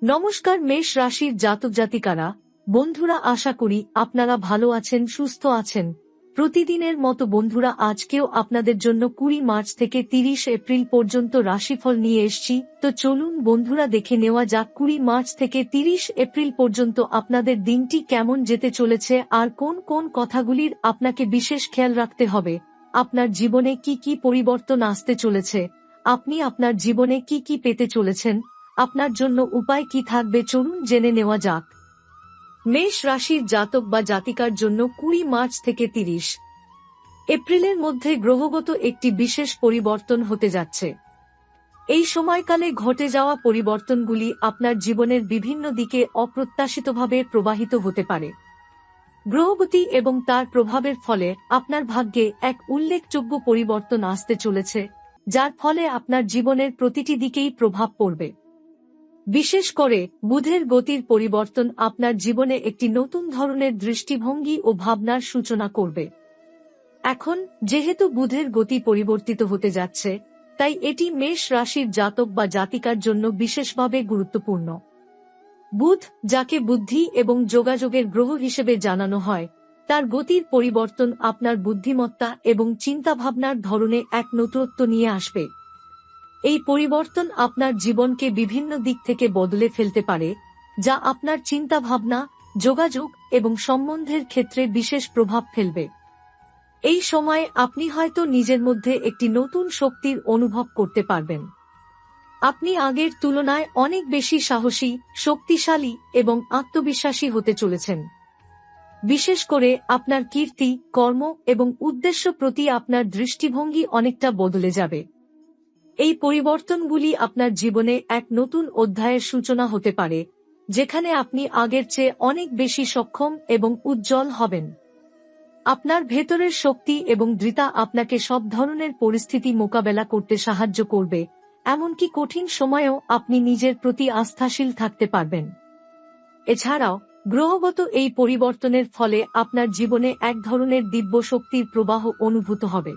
নমস্কার মেষ রাশির জাতক জাতিকারা, বন্ধুরা, আশা করি আপনারা ভালো আছেন, সুস্থ আছেন। প্রতিদিনের মতো বন্ধুরা, আজকেও আপনাদের জন্য 20 মার্চ থেকে 30 এপ্রিল পর্যন্ত রাশিফল নিয়ে এসেছি। তো চলুন বন্ধুরা, দেখে নেওয়া যাক 20 মার্চ থেকে 30 এপ্রিল পর্যন্ত আপনাদের দিনটি কেমন যেতে চলেছে আর কোন কোন কথাগুলির আপনাকে বিশেষ খেয়াল রাখতে হবে। আপনার জীবনে কি কি পরিবর্তন আসতে চলেছে, আপনি আপনার জীবনে কি কি পেতে চলেছেন, আপনার জন্য উপায় কি থাকবে, চলুন জেনে নেওয়া যাক। মেষ রাশির জাতক বা জাতিকার জন্য 20 মার্চ থেকে 30 এপ্রিলের মধ্যে গ্রহগত একটি বিশেষ পরিবর্তন হতে যাচ্ছে। এই সময়কালে ঘটে যাওয়া পরিবর্তনগুলি আপনার জীবনের বিভিন্ন দিকে অপ্রত্যাশিতভাবে প্রবাহিত হতে পারে। গ্রহগতি এবং তার প্রভাবের ফলে আপনার ভাগ্যে এক উল্লেখযোগ্য পরিবর্তন আসতে চলেছে, যার ফলে আপনার জীবনের প্রতিটি দিকেই প্রভাব পড়বে। বিশেষ করে বুধের গতির পরিবর্তন আপনার জীবনে একটি নতুন ধরনের দৃষ্টিভঙ্গি ও ভাবনার সূচনা করবে। এখন যেহেতু বুধের গতি পরিবর্তিত হতে যাচ্ছে, তাই এটি মেষ রাশির জাতক বা জাতিকার জন্য বিশেষভাবে গুরুত্বপূর্ণ। বুধ, যাকে বুদ্ধি এবং যোগাযোগের গ্রহ হিসেবে জানানো হয়, তার গতির পরিবর্তন আপনার বুদ্ধিমত্তা এবং চিন্তাভাবনার ধরনে এক নতুনত্ব নিয়ে আসবে। এই পরিবর্তন আপনার জীবনকে বিভিন্ন দিক থেকে বদলে ফেলতে পারে, যা আপনার চিন্তাভাবনা, যোগাযোগ এবং সম্বন্ধের ক্ষেত্রে বিশেষ প্রভাব ফেলবে। এই সময়ে আপনি হয়তো নিজের মধ্যে একটি নতুন শক্তির অনুভব করতে পারবেন। আপনি আগের তুলনায় অনেক বেশি সাহসী, শক্তিশালী এবং আত্মবিশ্বাসী হতে চলেছেন। বিশেষ করে আপনার কীর্তি, কর্ম এবং উদ্দেশ্য প্রতি আপনার দৃষ্টিভঙ্গি অনেকটা বদলে যাবে। এই পরিবর্তনগুলি আপনার জীবনে এক নতুন অধ্যায়ের সূচনা হতে পারে, যেখানে আপনি আগের চেয়ে অনেক বেশি সক্ষম এবং উজ্জ্বল হবেন। আপনার ভেতরের শক্তি এবং দৃঢ়তা আপনাকে সব ধরনের পরিস্থিতি মোকাবেলা করতে সাহায্য করবে, এমনকি কঠিন সময়েও আপনি নিজের প্রতি আস্থাশীল থাকতে পারবেন। এছাড়াও গ্রহগত এই পরিবর্তনের ফলে আপনার জীবনে এক ধরনের দিব্য শক্তির প্রবাহ অনুভূত হবে।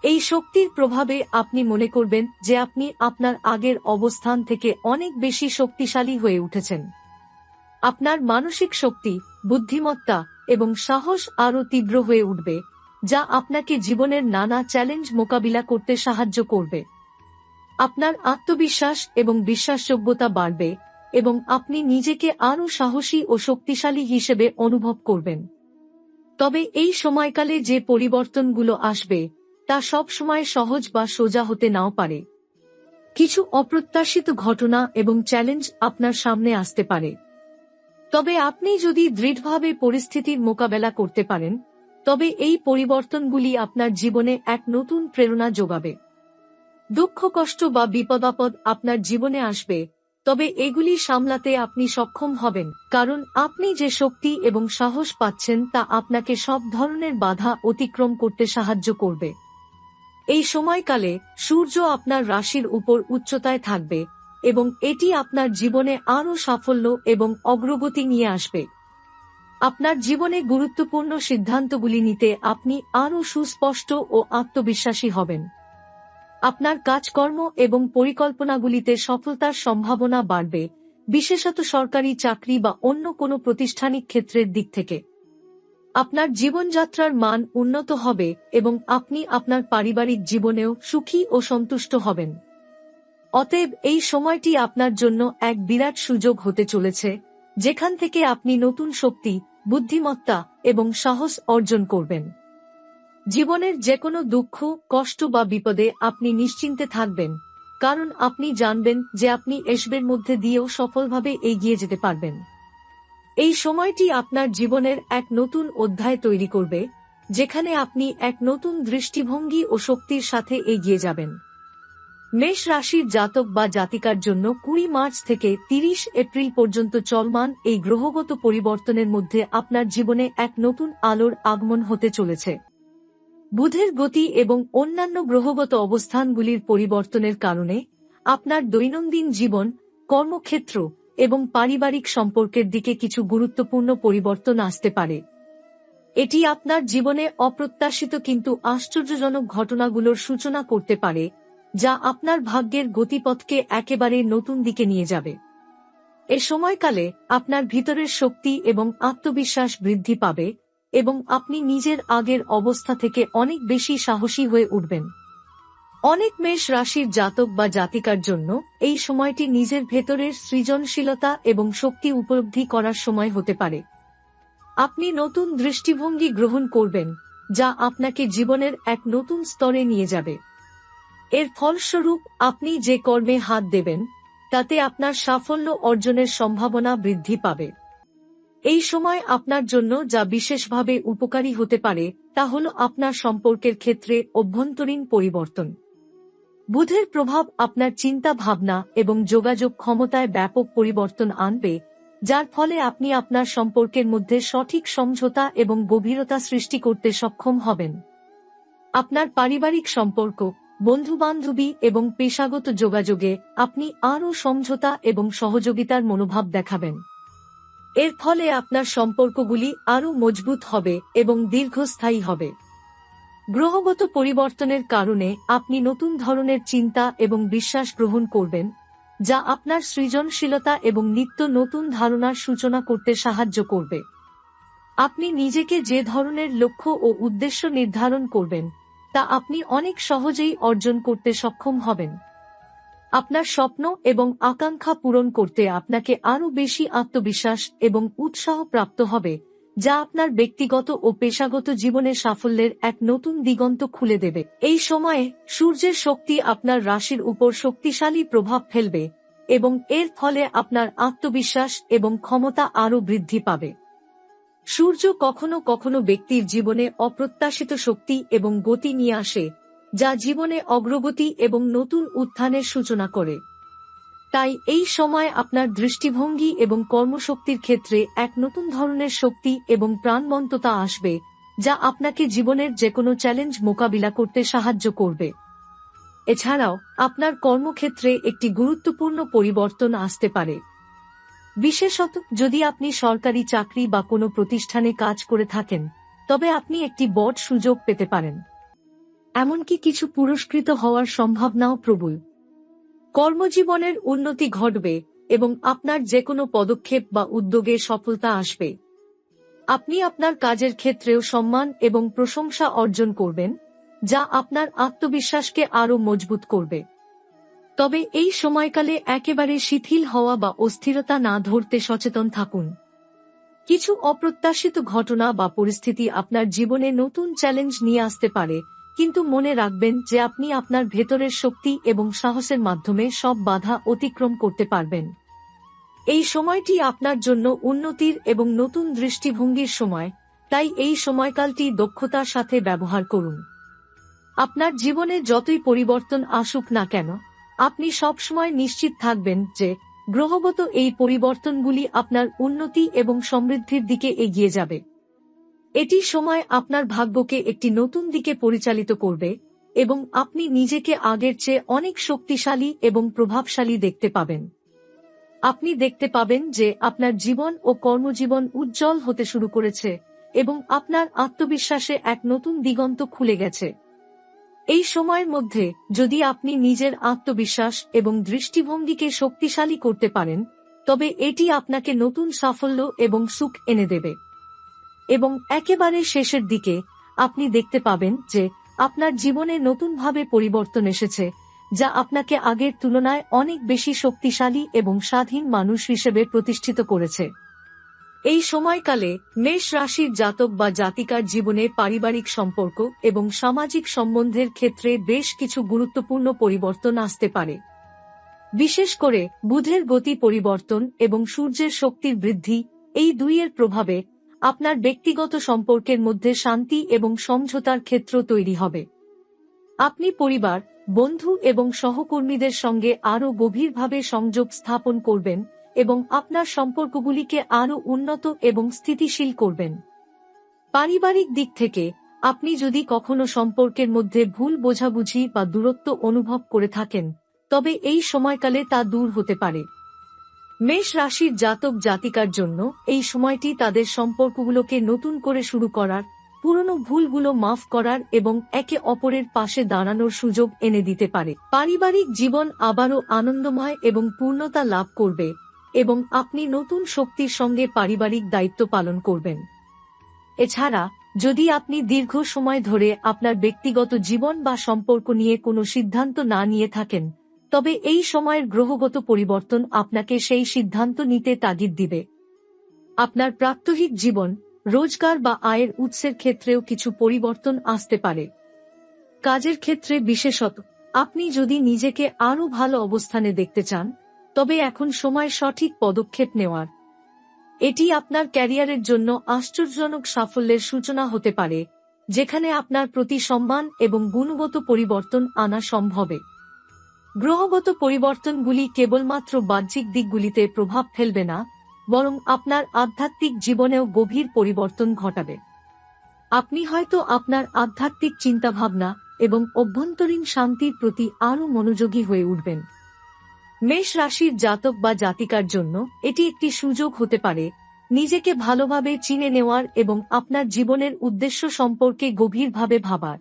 এই শক্তির প্রভাবে আপনি মনে করবেন যে আপনি আপনার আগের অবস্থান থেকে অনেক বেশি শক্তিশালী হয়ে উঠেছেন। আপনার মানসিক শক্তি, বুদ্ধিমত্তা এবং সাহস আরও তীব্র হয়ে উঠবে, যা আপনাকে জীবনের নানা চ্যালেঞ্জ মোকাবিলা করতে সাহায্য করবে। আপনার আত্মবিশ্বাস এবং বিশ্বাসযোগ্যতা বাড়বে এবং আপনি নিজেকে আরও সাহসী ও শক্তিশালী হিসেবে অনুভব করবেন। তবে এই সময়কালে যে পরিবর্তনগুলো আসবে, তা সব সময় সহজ বা সোজা হতে নাও পারে। কিছু অপ্রত্যাশিত ঘটনা এবং চ্যালেঞ্জ আপনার সামনে আসতে পারে। তবে আপনি যদি দৃঢ়ভাবে পরিস্থিতির মোকাবেলা করতে পারেন, তবে এই পরিবর্তনগুলি আপনার জীবনে এক নতুন প্রেরণা যোগাবে। দুঃখ, কষ্ট বা বিপদ-আপদ আপনার জীবনে আসবে, তবে এগুলি সামলাতে আপনি সক্ষম হবেন, কারণ আপনি যে শক্তি এবং সাহস পাচ্ছেন তা আপনাকে সব ধরনের বাধা অতিক্রম করতে সাহায্য করবে। এই সময়কালে সূর্য আপনার রাশির উপর উচ্চতায় থাকবে এবং এটি আপনার জীবনে আরও সাফল্য এবং অগ্রগতি নিয়ে আসবে। আপনার জীবনে গুরুত্বপূর্ণ সিদ্ধান্তগুলি নিতে আপনি আরও সুস্পষ্ট ও আত্মবিশ্বাসী হবেন। আপনার কাজকর্ম এবং পরিকল্পনাগুলিতে সফলতার সম্ভাবনা বাড়বে, বিশেষত সরকারি চাকরি বা অন্য কোনো প্রাতিষ্ঠানিক ক্ষেত্রের দিক থেকে। আপনার জীবনযাত্রার মান উন্নত হবে এবং আপনি আপনার পারিবারিক জীবনেও সুখী ও সন্তুষ্ট হবেন। অতএব এই সময়টি আপনার জন্য এক বিরাট সুযোগ হতে চলেছে, যেখান থেকে আপনি নতুন শক্তি, বুদ্ধিমত্তা এবং সাহস অর্জন করবেন। জীবনের যেকোনো দুঃখ, কষ্ট বা বিপদে আপনি নিশ্চিন্তে থাকবেন, কারণ আপনি জানবেন যে আপনি এসবের মধ্যে দিয়েও সফলভাবে এগিয়ে যেতে পারবেন। এই সময়টি আপনার জীবনের এক নতুন অধ্যায় তৈরি করবে, যেখানে আপনি এক নতুন দৃষ্টিভঙ্গি ও শক্তির সাথে এগিয়ে যাবেন। মেষ রাশির জাতক বা জাতিকার জন্য 20 মার্চ থেকে 30 এপ্রিল পর্যন্ত চলমান এই গ্রহগত পরিবর্তনের মধ্যে আপনার জীবনে এক নতুন আলোর আগমন হতে চলেছে। বুধের গতি এবং অন্যান্য গ্রহগত অবস্থানগুলির পরিবর্তনের কারণে আপনার দৈনন্দিন জীবন, কর্মক্ষেত্র এবং পারিবারিক সম্পর্কের দিকে কিছু গুরুত্বপূর্ণ পরিবর্তন আসতে পারে। এটি আপনার জীবনে অপ্রত্যাশিত কিন্তু আশ্চর্যজনক ঘটনাগুলোর সূচনা করতে পারে, যা আপনার ভাগ্যের গতিপথকে একেবারে নতুন দিকে নিয়ে যাবে। এ সময়কালে আপনার ভিতরের শক্তি এবং আত্মবিশ্বাস বৃদ্ধি পাবে এবং আপনি নিজের আগের অবস্থা থেকে অনেক বেশি সাহসী হয়ে উঠবেন। অনেক মেষ রাশির জাতক বা জাতিকার জন্য এই সময়টি নিজের ভেতরের সৃজনশীলতা এবং শক্তি উপলব্ধি করার সময় হতে পারে। আপনি নতুন দৃষ্টিভঙ্গি গ্রহণ করবেন, যা আপনাকে জীবনের এক নতুন স্তরে নিয়ে যাবে। এর ফলস্বরূপ আপনি যে কর্মে হাত দেবেন তাতে আপনার সাফল্য অর্জনের সম্ভাবনা বৃদ্ধি পাবে। এই সময় আপনার জন্য যা বিশেষভাবে উপকারী হতে পারে তা হল আপনার সম্পর্কের ক্ষেত্রে অভ্যন্তরীণ পরিবর্তন। বুধের প্রভাব আপনার চিন্তা ভাবনা এবং যোগাযোগ ক্ষমতায় ব্যাপক পরিবর্তন আনবে, যার ফলে আপনি আপনার সম্পর্কের মধ্যে সঠিক সমঝোতা এবং গভীরতা সৃষ্টি করতে সক্ষম হবেন। আপনার পারিবারিক সম্পর্ক, বন্ধুবান্ধবী এবং পেশাগত যোগাযোগে আপনি আরও সমঝোতা এবং সহযোগিতার মনোভাব দেখাবেন। এর ফলে আপনার সম্পর্কগুলি আরও মজবুত হবে এবং দীর্ঘস্থায়ী হবে। গ্রহগত পরিবর্তনের কারণে আপনি নতুন ধরনের চিন্তা এবং বিশ্বাস গ্রহণ করবেন, যা আপনার সৃজনশীলতা এবং নিত্য নতুন ধারণার সূচনা করতে সাহায্য করবে। আপনি নিজেকে যে ধরনের লক্ষ্য ও উদ্দেশ্য নির্ধারণ করবেন তা আপনি অনেক সহজেই অর্জন করতে সক্ষম হবেন। আপনার স্বপ্ন এবং আকাঙ্ক্ষা পূরণ করতে আপনাকে আরও বেশি আত্মবিশ্বাস এবং উৎসাহ প্রাপ্ত হবে, যা আপনার ব্যক্তিগত ও পেশাগত জীবনে সাফল্যের এক নতুন দিগন্ত খুলে দেবে। এই সময়ে সূর্যের শক্তি আপনার রাশির উপর শক্তিশালী প্রভাব ফেলবে এবং এর ফলে আপনার আত্মবিশ্বাস এবং ক্ষমতা আরও বৃদ্ধি পাবে। সূর্য কখনো কখনো ব্যক্তির জীবনে অপ্রত্যাশিত শক্তি এবং গতি নিয়ে আসে, যা জীবনে অগ্রগতি এবং নতুন উত্থানের সূচনা করে। তাই এই সময় আপনার দৃষ্টিভঙ্গি এবং কর্মশক্তির ক্ষেত্রে এক নতুন ধরনের শক্তি এবং প্রাণবন্ততা আসবে, যা আপনাকে জীবনের যেকোনো চ্যালেঞ্জ মোকাবিলা করতে সাহায্য করবে। এছাড়াও আপনার কর্মক্ষেত্রে একটি গুরুত্বপূর্ণ পরিবর্তন আসতে পারে। বিশেষত যদি আপনি সরকারি চাকরি বা কোনো প্রতিষ্ঠানে কাজ করে থাকেন, তবে আপনি একটি বড় সুযোগ পেতে পারেন। এমনকি কিছু পুরস্কৃত হওয়ার সম্ভাবনাও প্রবল। কর্মজীবনের উন্নতি ঘটবে এবং আপনার যেকোনো পদক্ষেপ বা উদ্যোগে সফলতা আসবে। আপনি আপনার কাজের ক্ষেত্রেও সম্মান এবং প্রশংসা অর্জন করবেন, যা আপনার আত্মবিশ্বাসকে আরও মজবুত করবে। তবে এই সময়কালে একেবারে শিথিল হওয়া বা অস্থিরতা না ধরতে সচেতন থাকুন। কিছু অপ্রত্যাশিত ঘটনা বা পরিস্থিতি আপনার জীবনে নতুন চ্যালেঞ্জ নিয়ে আসতে পারে, কিন্তু মনে রাখবেন যে আপনি আপনার ভেতরের শক্তি এবং সাহসের মাধ্যমে সব বাধা অতিক্রম করতে পারবেন। এই সময়টি আপনার জন্য উন্নতির এবং নতুন দৃষ্টিভঙ্গির সময়, তাই এই সময়কালটি দক্ষতার সাথে ব্যবহার করুন। আপনার জীবনে যতই পরিবর্তন আসুক না কেন, আপনি সবসময় নিশ্চিত থাকবেন যে গ্রহগত এই পরিবর্তনগুলি আপনার উন্নতি এবং সমৃদ্ধির দিকে এগিয়ে যাবে। এটি সময় আপনার ভাগ্যকে একটি নতুন দিকে পরিচালিত করবে এবং আপনি নিজেকে আগের চেয়ে অনেক শক্তিশালী এবং প্রভাবশালী দেখতে পাবেন। আপনি দেখতে পাবেন যে আপনার জীবন ও কর্মজীবন উজ্জ্বল হতে শুরু করেছে এবং আপনার আত্মবিশ্বাসে এক নতুন দিগন্ত খুলে গেছে। এই সময়ের মধ্যে যদি আপনি নিজের আত্মবিশ্বাস এবং দৃষ্টিভঙ্গিকে শক্তিশালী করতে পারেন, তবে এটি আপনাকে নতুন সাফল্য এবং সুখ এনে দেবে। এবং একেবারে শেষের দিকে আপনি দেখতে পাবেন যে আপনার জীবনে নতুনভাবে পরিবর্তন এসেছে, যা আপনাকে আগের তুলনায় অনেক বেশি শক্তিশালী এবং স্বাধীন মানুষ হিসেবে প্রতিষ্ঠিত করেছে। এই সময়কালে মেষ রাশির জাতক বা জাতিকার জীবনে পারিবারিক সম্পর্ক এবং সামাজিক সম্বন্ধের ক্ষেত্রে বেশ কিছু গুরুত্বপূর্ণ পরিবর্তন আসতে পারে। বিশেষ করে বুধের গতি পরিবর্তন এবং সূর্যের শক্তির বৃদ্ধি, এই দুইয়ের প্রভাবে আপনার ব্যক্তিগত সম্পর্কের মধ্যে শান্তি এবং সমঝোতার ক্ষেত্র তৈরি হবে। আপনি পরিবার, বন্ধু এবং সহকর্মীদের সঙ্গে আরও গভীরভাবে সংযোগ স্থাপন করবেন এবং আপনার সম্পর্কগুলিকে আরও উন্নত এবং স্থিতিশীল করবেন। পারিবারিক দিক থেকে আপনি যদি কখনো সম্পর্কের মধ্যে ভুল বোঝাবুঝি বা দূরত্ব অনুভব করে থাকেন, তবে এই সময়কালে তা দূর হতে পারে। মেষ রাশির জাতক জাতিকার জন্য এই সময়টি তাদের সম্পর্কগুলোকে নতুন করে শুরু করার, পুরনো ভুলগুলো মাফ করার এবং একে অপরের পাশে দাঁড়ানোর সুযোগ এনে দিতে পারে। পারিবারিক জীবন আবারও আনন্দময় এবং পূর্ণতা লাভ করবে এবং আপনি নতুন শক্তির সঙ্গে পারিবারিক দায়িত্ব পালন করবেন। এছাড়া যদি আপনি দীর্ঘ সময় ধরে আপনার ব্যক্তিগত জীবন বা সম্পর্ক নিয়ে কোনো সিদ্ধান্ত না নিয়ে থাকেন, তবে এই সময়ের গ্রহগত পরিবর্তন আপনাকে সেই সিদ্ধান্ত নিতে তাগিদ দিবে। আপনার প্রাত্যহিক জীবন, রোজগার বা আয়ের উৎসের ক্ষেত্রেও কিছু পরিবর্তন আসতে পারে। কাজের ক্ষেত্রে বিশেষত আপনি যদি নিজেকে আরও ভালো অবস্থানে দেখতে চান, তবে এখন সময় সঠিক পদক্ষেপ নেওয়ার। এটি আপনার ক্যারিয়ারের জন্য আশ্চর্যজনক সাফল্যের সূচনা হতে পারে, যেখানে আপনার প্রতি সম্মান এবং গুণগত পরিবর্তন আনা সম্ভবে। গ্রহগত পরিবর্তনগুলি কেবলমাত্র বাহ্যিক দিকগুলিতে প্রভাব ফেলবে না, বরং আপনার আধ্যাত্মিক জীবনেও গভীর পরিবর্তন ঘটাবে। আপনি হয়তো আপনার আধ্যাত্মিক চিন্তাভাবনা এবং অভ্যন্তরীণ শান্তির প্রতি আরও মনোযোগী হয়ে উঠবেন। মেষ রাশির জাতক বা জাতিকার জন্য এটি একটি সুযোগ হতে পারে নিজেকে ভালোভাবে চিনে নেওয়ার এবং আপনার জীবনের উদ্দেশ্য সম্পর্কে গভীরভাবে ভাবার।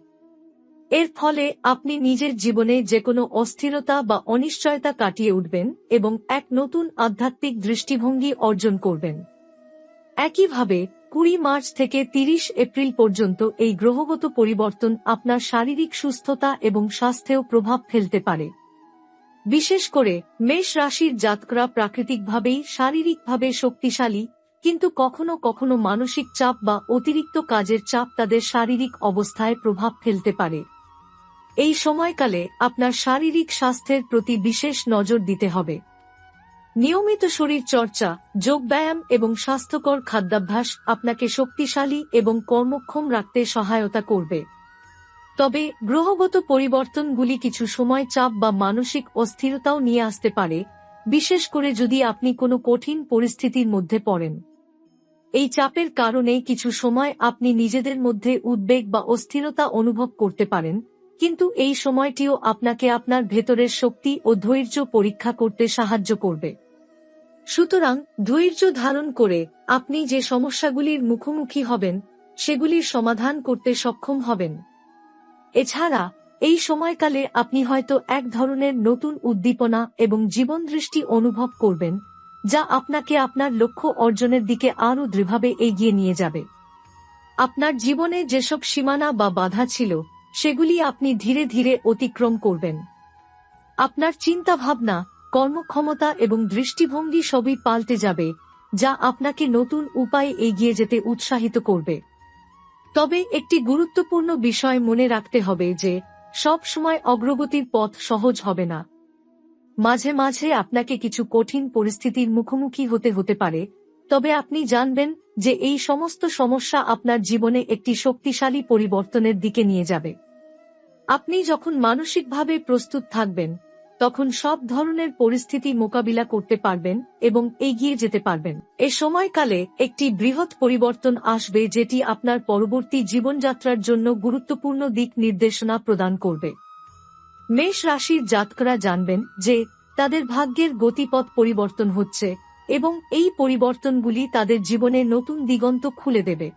এর ফলে আপনি নিজের জীবনে যেকোনো অস্থিরতা বা অনিশ্চয়তা কাটিয়ে উঠবেন এবং এক নতুন আধ্যাত্মিক দৃষ্টিভঙ্গি অর্জন করবেন। একইভাবে 20 মার্চ থেকে 30 এপ্রিল পর্যন্ত এই গ্রহগত পরিবর্তন আপনার শারীরিক সুস্থতা এবং স্বাস্থ্যেও প্রভাব ফেলতে পারে। বিশেষ করে মেষ রাশির জাতকরা প্রাকৃতিকভাবেই শারীরিকভাবে শক্তিশালী, কিন্তু কখনো কখনো মানসিক চাপ বা অতিরিক্ত কাজের চাপ তাদের শারীরিক অবস্থায় প্রভাব ফেলতে পারে। এই সময়কালে আপনার শারীরিক স্বাস্থ্যের প্রতি বিশেষ নজর দিতে হবে। নিয়মিত শরীর চর্চা, যোগব্যায়াম এবং স্বাস্থ্যকর খাদ্যাভ্যাস আপনাকে শক্তিশালী এবং কর্মক্ষম রাখতে সহায়তা করবে। তবে গ্রহগত পরিবর্তনগুলি কিছু সময় চাপ বা মানসিক অস্থিরতাও নিয়ে আসতে পারে, বিশেষ করে যদি আপনি কোনো কঠিন পরিস্থিতির মধ্যে পড়েন। এই চাপের কারণে কিছু সময় আপনি নিজেদের মধ্যে উদ্বেগ বা অস্থিরতা অনুভব করতে পারেন, কিন্তু এই সময়টিও আপনাকে আপনার ভেতরের শক্তি ও ধৈর্য পরীক্ষা করতে সাহায্য করবে। সুতরাং ধৈর্য ধারণ করে আপনি যে সমস্যাগুলির মুখোমুখি হবেন, সেগুলির সমাধান করতে সক্ষম হবেন। এছাড়া এই সময়কালে আপনি হয়তো এক ধরনের নতুন উদ্দীপনা এবং জীবনদৃষ্টি অনুভব করবেন, যা আপনাকে আপনার লক্ষ্য অর্জনের দিকে আরও দৃঢ়ভাবে এগিয়ে নিয়ে যাবে। আপনার জীবনে যেসব সীমানা বা বাধা ছিল, সেগুলি আপনি ধীরে ধীরে অতিক্রম করবেন। আপনার চিন্তাভাবনা, কর্মক্ষমতা এবং দৃষ্টিভঙ্গি সবই পাল্টে যাবে, যা আপনাকে নতুন উপায়ে এগিয়ে যেতে উৎসাহিত করবে। তবে একটি গুরুত্বপূর্ণ বিষয় মনে রাখতে হবে যে সব সময় অগ্রগতির পথ সহজ হবে না। মাঝে মাঝে আপনাকে কিছু কঠিন পরিস্থিতির মুখোমুখি হতে পারে, তবে আপনি জানবেন যে এই সমস্ত সমস্যা আপনার জীবনে একটি শক্তিশালী পরিবর্তনের দিকে নিয়ে যাবে। আপনি যখন মানসিকভাবে প্রস্তুত থাকবেন, তখন সব ধরনের পরিস্থিতি মোকাবিলা করতে পারবেন এবং এগিয়ে যেতে পারবেন। এ সময়কালে একটি বৃহৎ পরিবর্তন আসবে, যেটি আপনার পরবর্তী জীবনযাত্রার জন্য গুরুত্বপূর্ণ দিক নির্দেশনা প্রদান করবে। মেষ রাশির জাতকরা জানবেন যে তাদের ভাগ্যের গতিপথ পরিবর্তন হচ্ছে এবং এই পরিবর্তনগুলি তাদের জীবনে নতুন দিগন্ত খুলে দেবে।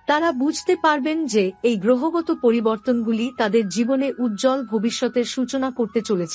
তারা বুঝতে পারবেন যে এই গ্রহগত পরিবর্তনগুলি তাদের জীবনে উজ্জ্বল ভবিষ্যতের সূচনা করতে চলেছে।